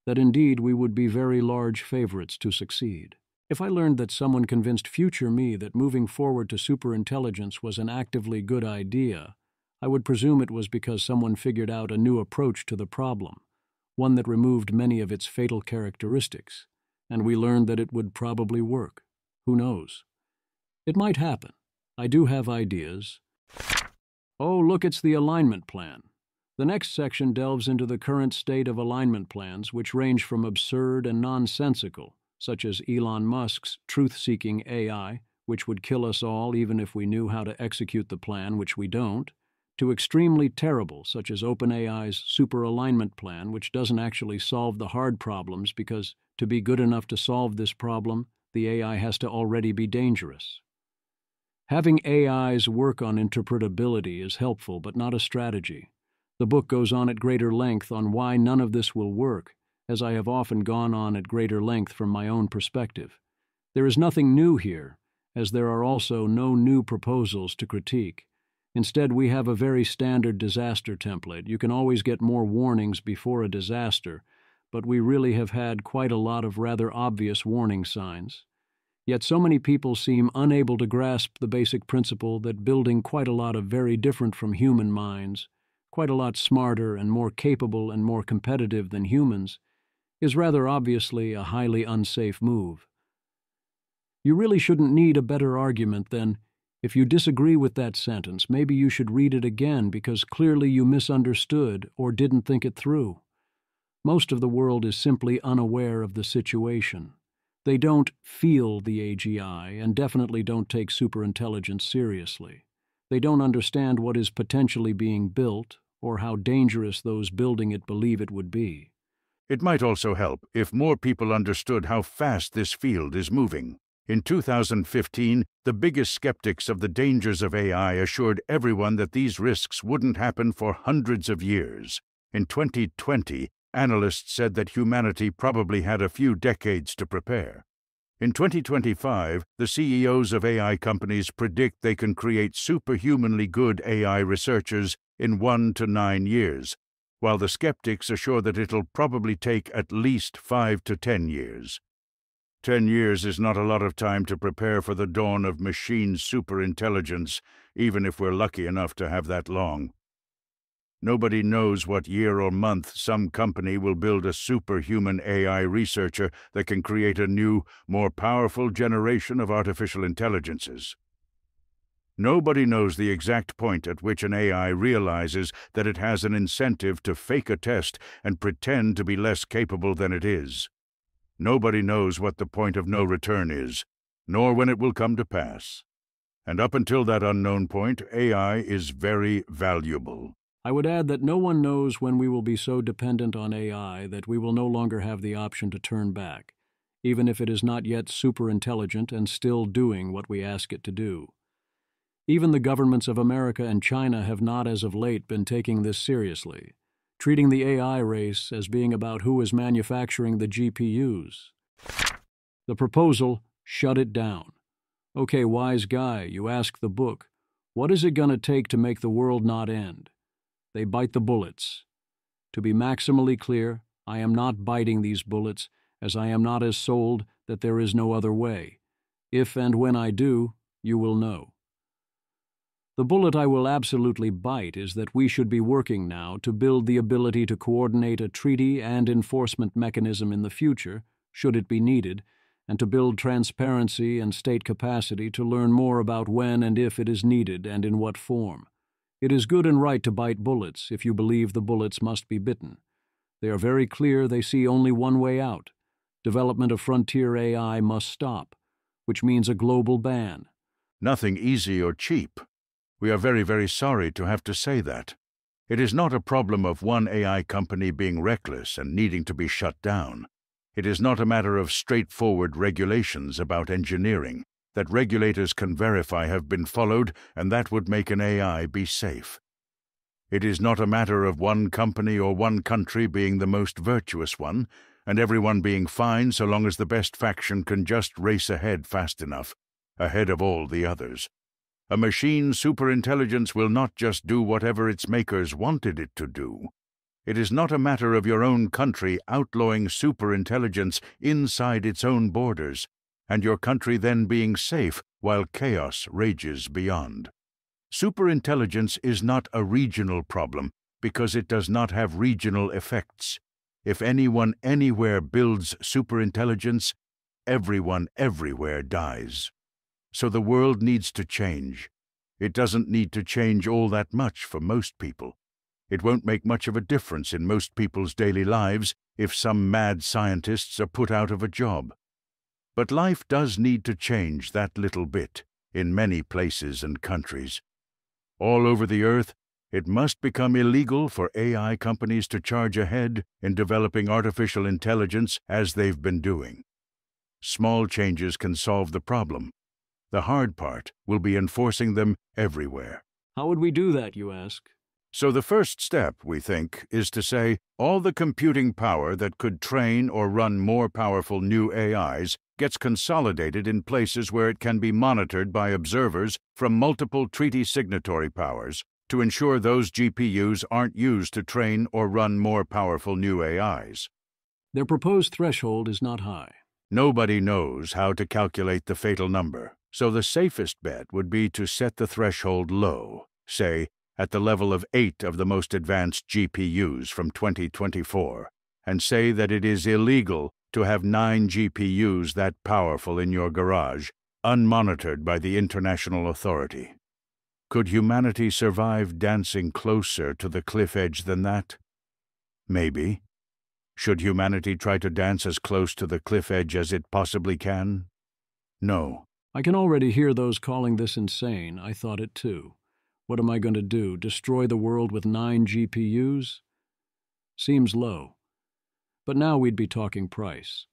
that indeed we would be very large favorites to succeed. If I learned that someone convinced future me that moving forward to superintelligence was an actively good idea, I would presume it was because someone figured out a new approach to the problem, one that removed many of its fatal characteristics, and we learned that it would probably work. Who knows? It might happen. I do have ideas. Oh, look, it's the alignment plan. The next section delves into the current state of alignment plans, which range from absurd and nonsensical, such as Elon Musk's truth-seeking AI, which would kill us all even if we knew how to execute the plan, which we don't, to extremely terrible, such as OpenAI's super alignment plan, which doesn't actually solve the hard problems because, to be good enough to solve this problem, the AI has to already be dangerous. Having AIs work on interpretability is helpful, but not a strategy. The book goes on at greater length on why none of this will work, as I have often gone on at greater length from my own perspective. There is nothing new here, as there are also no new proposals to critique. Instead, we have a very standard disaster template. You can always get more warnings before a disaster, but we really have had quite a lot of rather obvious warning signs. Yet so many people seem unable to grasp the basic principle that building quite a lot of very different from human minds, quite a lot smarter and more capable and more competitive than humans, is rather obviously a highly unsafe move. You really shouldn't need a better argument than, if you disagree with that sentence, maybe you should read it again because clearly you misunderstood or didn't think it through. Most of the world is simply unaware of the situation. They don't feel the AGI and definitely don't take superintelligence seriously. They don't understand what is potentially being built or how dangerous those building it believe it would be. It might also help if more people understood how fast this field is moving. In 2015, the biggest skeptics of the dangers of AI assured everyone that these risks wouldn't happen for hundreds of years. In 2020, analysts said that humanity probably had a few decades to prepare. In 2025, the CEOs of AI companies predict they can create superhumanly good AI researchers in 1 to 9 years, while the skeptics assure that it'll probably take at least 5 to 10 years. 10 years is not a lot of time to prepare for the dawn of machine superintelligence, even if we're lucky enough to have that long. Nobody knows what year or month some company will build a superhuman AI researcher that can create a new, more powerful generation of artificial intelligences. Nobody knows the exact point at which an AI realizes that it has an incentive to fake a test and pretend to be less capable than it is. Nobody knows what the point of no return is, nor when it will come to pass. And up until that unknown point, AI is very valuable. I would add that no one knows when we will be so dependent on AI that we will no longer have the option to turn back, even if it is not yet superintelligent and still doing what we ask it to do. Even the governments of America and China have not as of late been taking this seriously, treating the AI race as being about who is manufacturing the GPUs. The proposal, shut it down. Okay, wise guy, you ask the book, what is it going to take to make the world not end? They bite the bullets. To be maximally clear, I am not biting these bullets, as I am not as sold that there is no other way. If and when I do, you will know. The bullet I will absolutely bite is that we should be working now to build the ability to coordinate a treaty and enforcement mechanism in the future, should it be needed, and to build transparency and state capacity to learn more about when and if it is needed and in what form. It is good and right to bite bullets if you believe the bullets must be bitten. They are very clear they see only one way out. Development of frontier AI must stop, which means a global ban. Nothing easy or cheap. We are very, very sorry to have to say that. It is not a problem of one AI company being reckless and needing to be shut down. It is not a matter of straightforward regulations about engineering that regulators can verify have been followed, and that would make an AI be safe. It is not a matter of one company or one country being the most virtuous one, and everyone being fine so long as the best faction can just race ahead fast enough, ahead of all the others. A machine superintelligence will not just do whatever its makers wanted it to do. It is not a matter of your own country outlawing superintelligence inside its own borders, and your country then being safe while chaos rages beyond. Superintelligence is not a regional problem because it does not have regional effects. If anyone anywhere builds superintelligence, everyone everywhere dies. So the world needs to change. It doesn't need to change all that much for most people. It won't make much of a difference in most people's daily lives if some mad scientists are put out of a job. But life does need to change that little bit in many places and countries. All over the earth, it must become illegal for AI companies to charge ahead in developing artificial intelligence as they've been doing. Small changes can solve the problem. The hard part will be enforcing them everywhere. How would we do that, you ask? So the first step, we think, is to say all the computing power that could train or run more powerful new AIs gets consolidated in places where it can be monitored by observers from multiple treaty signatory powers to ensure those GPUs aren't used to train or run more powerful new AIs. Their proposed threshold is not high. Nobody knows how to calculate the fatal number, so the safest bet would be to set the threshold low, say, at the level of 8 of the most advanced GPUs from 2024, and say that it is illegal to have 9 GPUs that powerful in your garage, unmonitored by the international authority. Could humanity survive dancing closer to the cliff edge than that? Maybe. Should humanity try to dance as close to the cliff edge as it possibly can? No. I can already hear those calling this insane. I thought it too. What am I going to do? Destroy the world with 9 GPUs? Seems low. But now we'd be talking price.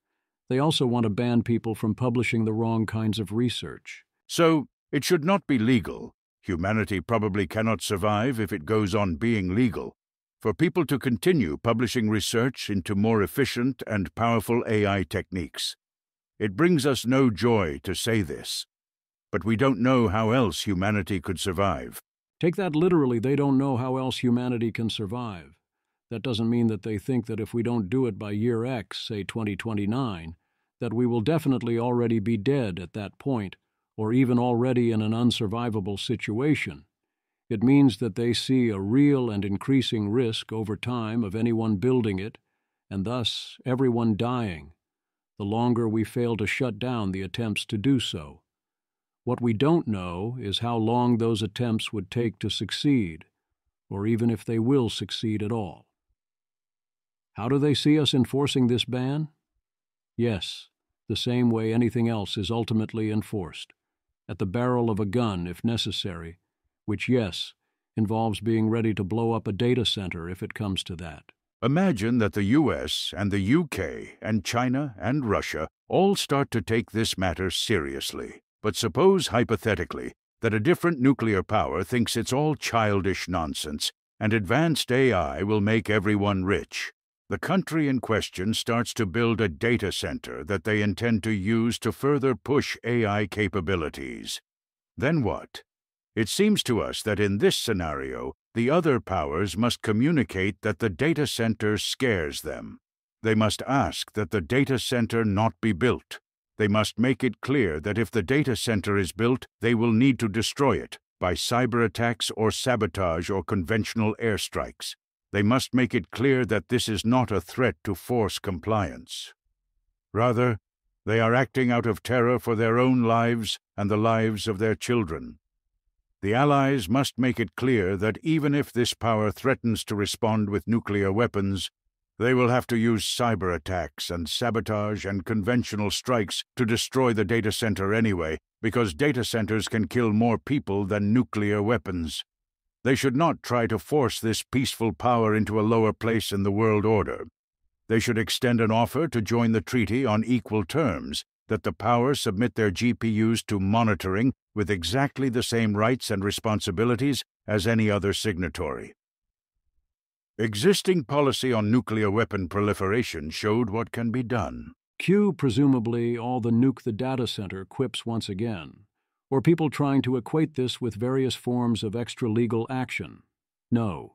They also want to ban people from publishing the wrong kinds of research. So, it should not be legal. Humanity probably cannot survive if it goes on being legal. For people to continue publishing research into more efficient and powerful AI techniques. It brings us no joy to say this, but we don't know how else humanity could survive. Take that literally, they don't know how else humanity can survive. That doesn't mean that they think that if we don't do it by year X, say 2029, that we will definitely already be dead at that point, or even already in an unsurvivable situation. It means that they see a real and increasing risk over time of anyone building it, and thus everyone dying, the longer we fail to shut down the attempts to do so. What we don't know is how long those attempts would take to succeed, or even if they will succeed at all. How do they see us enforcing this ban? Yes, the same way anything else is ultimately enforced, at the barrel of a gun if necessary, which, yes, involves being ready to blow up a data center if it comes to that. Imagine that the US and the UK and China and Russia all start to take this matter seriously. But suppose, hypothetically, that a different nuclear power thinks it's all childish nonsense and advanced AI will make everyone rich. The country in question starts to build a data center that they intend to use to further push AI capabilities. Then what? It seems to us that in this scenario, the other powers must communicate that the data center scares them. They must ask that the data center not be built. They must make it clear that if the data center is built, they will need to destroy it by cyber attacks or sabotage or conventional airstrikes. They must make it clear that this is not a threat to force compliance. Rather, they are acting out of terror for their own lives and the lives of their children. The Allies must make it clear that even if this power threatens to respond with nuclear weapons, they will have to use cyber attacks and sabotage and conventional strikes to destroy the data center anyway, because data centers can kill more people than nuclear weapons. They should not try to force this peaceful power into a lower place in the world order. They should extend an offer to join the treaty on equal terms, that the power submit their GPUs to monitoring with exactly the same rights and responsibilities as any other signatory. Existing policy on nuclear weapon proliferation showed what can be done. Cue, presumably, all the nuke the data center quips once again, or people trying to equate this with various forms of extra-legal action. No.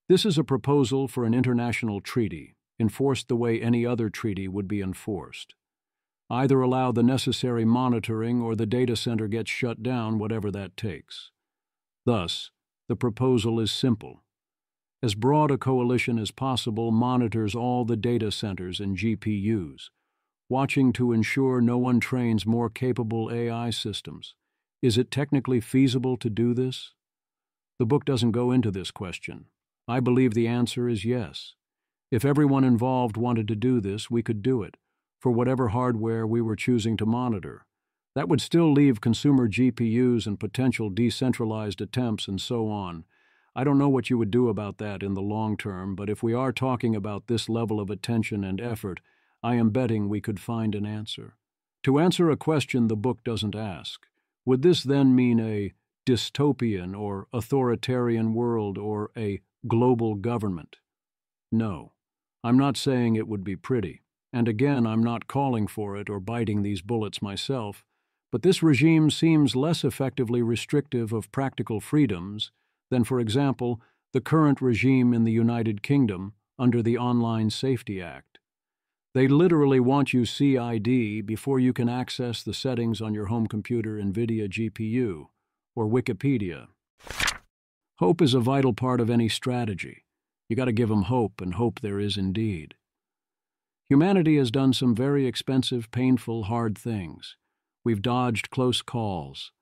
This is a proposal for an international treaty, enforced the way any other treaty would be enforced. Either allow the necessary monitoring or the data center gets shut down, whatever that takes. Thus, the proposal is simple. As broad a coalition as possible monitors all the data centers and GPUs, watching to ensure no one trains more capable AI systems. Is it technically feasible to do this? The book doesn't go into this question. I believe the answer is yes. If everyone involved wanted to do this, we could do it, for whatever hardware we were choosing to monitor. That would still leave consumer GPUs and potential decentralized attempts and so on. I don't know what you would do about that in the long term, but if we are talking about this level of attention and effort, I am betting we could find an answer. To answer a question the book doesn't ask, would this then mean a dystopian or authoritarian world or a global government? No, I'm not saying it would be pretty, and again, I'm not calling for it or biting these bullets myself, but this regime seems less effectively restrictive of practical freedoms than, for example, the current regime in the United Kingdom under the Online Safety Act. They literally want you CID before you can access the settings on your home computer NVIDIA GPU or Wikipedia. Hope is a vital part of any strategy. You got to give them hope, and hope there is indeed. Humanity has done some very expensive, painful, hard things. We've dodged close calls.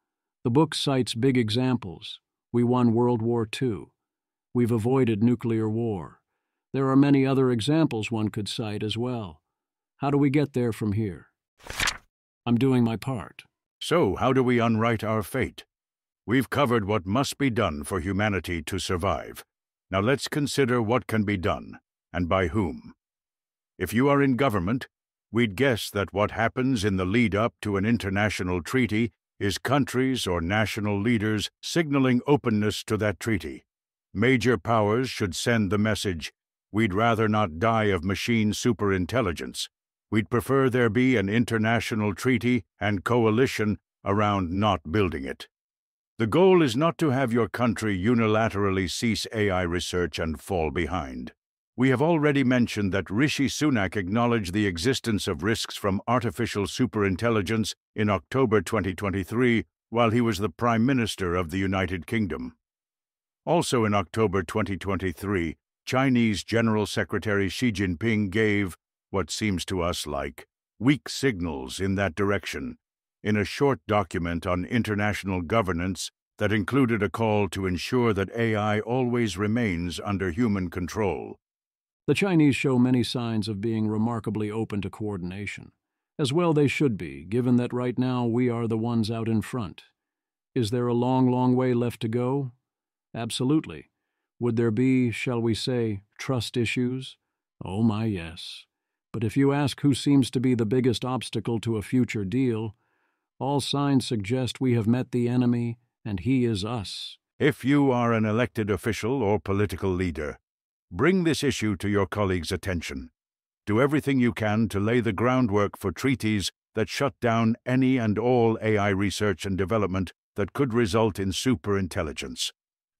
The book cites big examples. We won World War II. We've avoided nuclear war. There are many other examples one could cite as well. How do we get there from here? I'm doing my part. So, how do we unwrite our fate? We've covered what must be done for humanity to survive. Now let's consider what can be done, and by whom. If you are in government, we'd guess that what happens in the lead-up to an international treaty is countries or national leaders signaling openness to that treaty. Major powers should send the message, we'd rather not die of machine superintelligence. We'd prefer there be an international treaty and coalition around not building it. The goal is not to have your country unilaterally cease AI research and fall behind. We have already mentioned that Rishi Sunak acknowledged the existence of risks from artificial superintelligence in October 2023 while he was the Prime Minister of the United Kingdom. Also in October 2023, Chinese General Secretary Xi Jinping gave what seems to us like weak signals in that direction in a short document on international governance that included a call to ensure that AI always remains under human control. The Chinese show many signs of being remarkably open to coordination. As well they should be, given that right now we are the ones out in front. Is there a long, long way left to go? Absolutely. Would there be, shall we say, trust issues? Oh my, yes. But if you ask who seems to be the biggest obstacle to a future deal, all signs suggest we have met the enemy, and he is us. If you are an elected official or political leader, bring this issue to your colleagues' attention. Do everything you can to lay the groundwork for treaties that shut down any and all AI research and development that could result in superintelligence.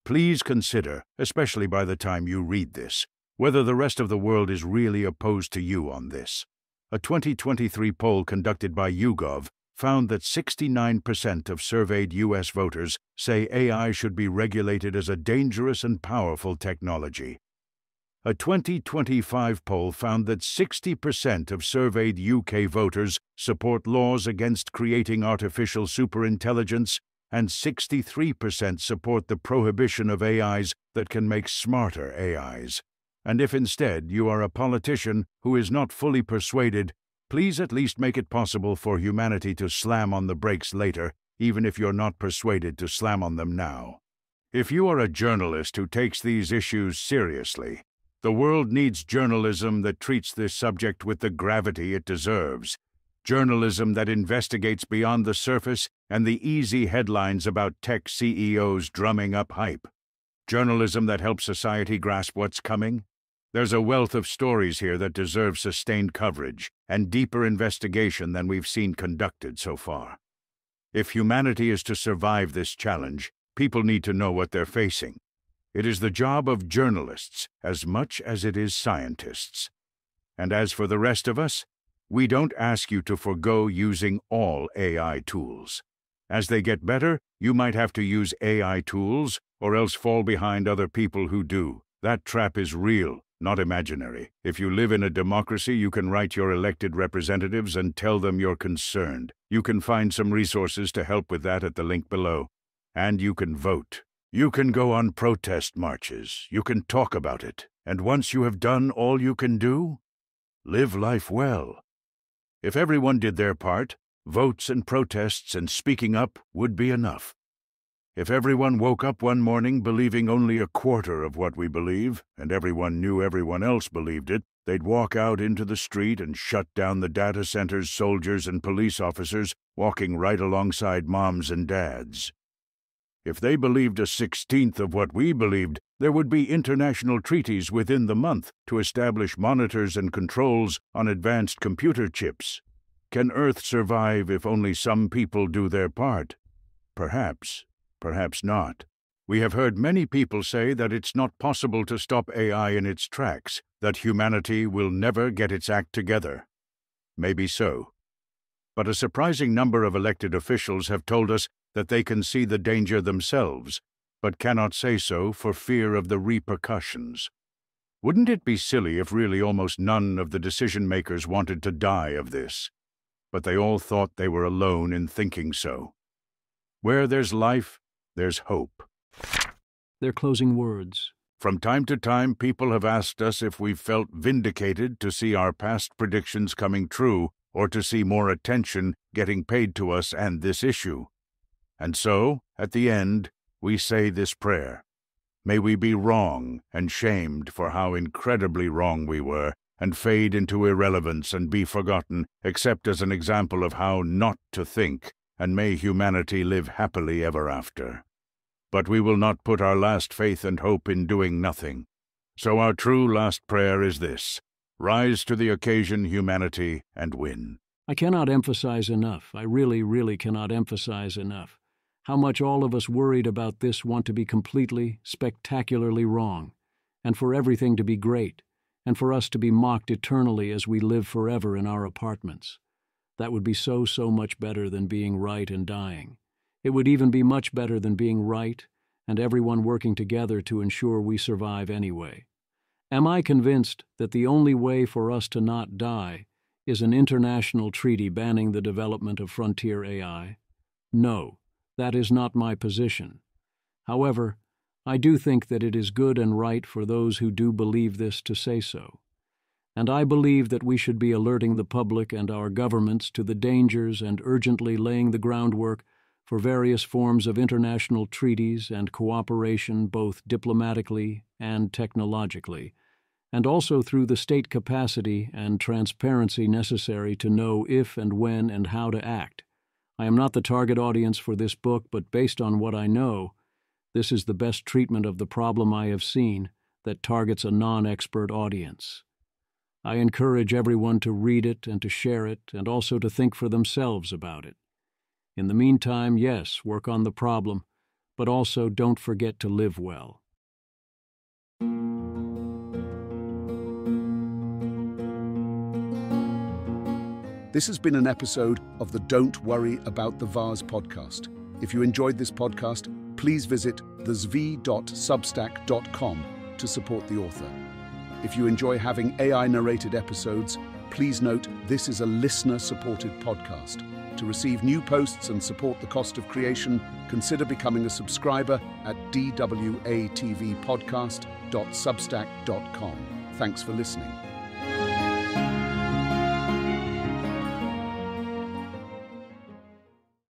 Please consider, especially by the time you read this, whether the rest of the world is really opposed to you on this. A 2023 poll conducted by YouGov found that 69% of surveyed U.S. voters say AI should be regulated as a dangerous and powerful technology. A 2025 poll found that 60% of surveyed UK voters support laws against creating artificial superintelligence, and 63% support the prohibition of AIs that can make smarter AIs. And if instead you are a politician who is not fully persuaded, please at least make it possible for humanity to slam on the brakes later, even if you're not persuaded to slam on them now. If you are a journalist who takes these issues seriously, the world needs journalism that treats this subject with the gravity it deserves. Journalism that investigates beyond the surface and the easy headlines about tech CEOs drumming up hype. Journalism that helps society grasp what's coming. There's a wealth of stories here that deserve sustained coverage and deeper investigation than we've seen conducted so far. If humanity is to survive this challenge, people need to know what they're facing. It is the job of journalists as much as it is scientists. And as for the rest of us, We don't ask you to forgo using all AI tools. As they get better, you might have to use AI tools or else fall behind other people who do. That trap is real, not imaginary. If you live in a democracy, you can write your elected representatives and tell them you're concerned. You can find some resources to help with that at the link below. And you can vote. You can go on protest marches. You can talk about it. And once you have done all you can do, live life well. If everyone did their part, votes and protests and speaking up would be enough. If everyone woke up one morning believing only a quarter of what we believe, and everyone knew everyone else believed it, they'd walk out into the street and shut down the data centers, soldiers and police officers walking right alongside moms and dads. If they believed a 16th of what we believed, there would be international treaties within the month to establish monitors and controls on advanced computer chips. Can Earth survive if only some people do their part? Perhaps. Perhaps not. We have heard many people say that it's not possible to stop AI in its tracks, that humanity will never get its act together. Maybe so. But a surprising number of elected officials have told us that they can see the danger themselves, but cannot say so for fear of the repercussions. Wouldn't it be silly if really almost none of the decision-makers wanted to die of this? But they all thought they were alone in thinking so. Where there's life, there's hope. Their closing words. From time to time, people have asked us if we've felt vindicated to see our past predictions coming true or to see more attention getting paid to us and this issue. And so, at the end, we say this prayer. May we be wrong and shamed for how incredibly wrong we were, and fade into irrelevance and be forgotten, except as an example of how not to think, and may humanity live happily ever after. But we will not put our last faith and hope in doing nothing. So our true last prayer is this: rise to the occasion, humanity, and win. I cannot emphasize enough, I really cannot emphasize enough, how much all of us worried about this want to be completely, spectacularly wrong, and for everything to be great, and for us to be mocked eternally as we live forever in our apartments. That would be so much better than being right and dying. It would even be much better than being right and everyone working together to ensure we survive anyway. Am I convinced that the only way for us to not die is an international treaty banning the development of frontier AI? No, that is not my position. However, I do think that it is good and right for those who do believe this to say so. And I believe that we should be alerting the public and our governments to the dangers and urgently laying the groundwork for various forms of international treaties and cooperation both diplomatically and technologically, and also through the state capacity and transparency necessary to know if and when and how to act. I am not the target audience for this book, but based on what I know, this is the best treatment of the problem I have seen that targets a non-expert audience. I encourage everyone to read it and to share it and also to think for themselves about it. In the meantime, yes, work on the problem, but also don't forget to live well. This has been an episode of the Don't Worry About the Vase podcast. If you enjoyed this podcast, please visit thezv.substack.com to support the author. If you enjoy having AI-narrated episodes, please note this is a listener-supported podcast. To receive new posts and support the cost of creation, consider becoming a subscriber at dwatvpodcast.substack.com. Thanks for listening.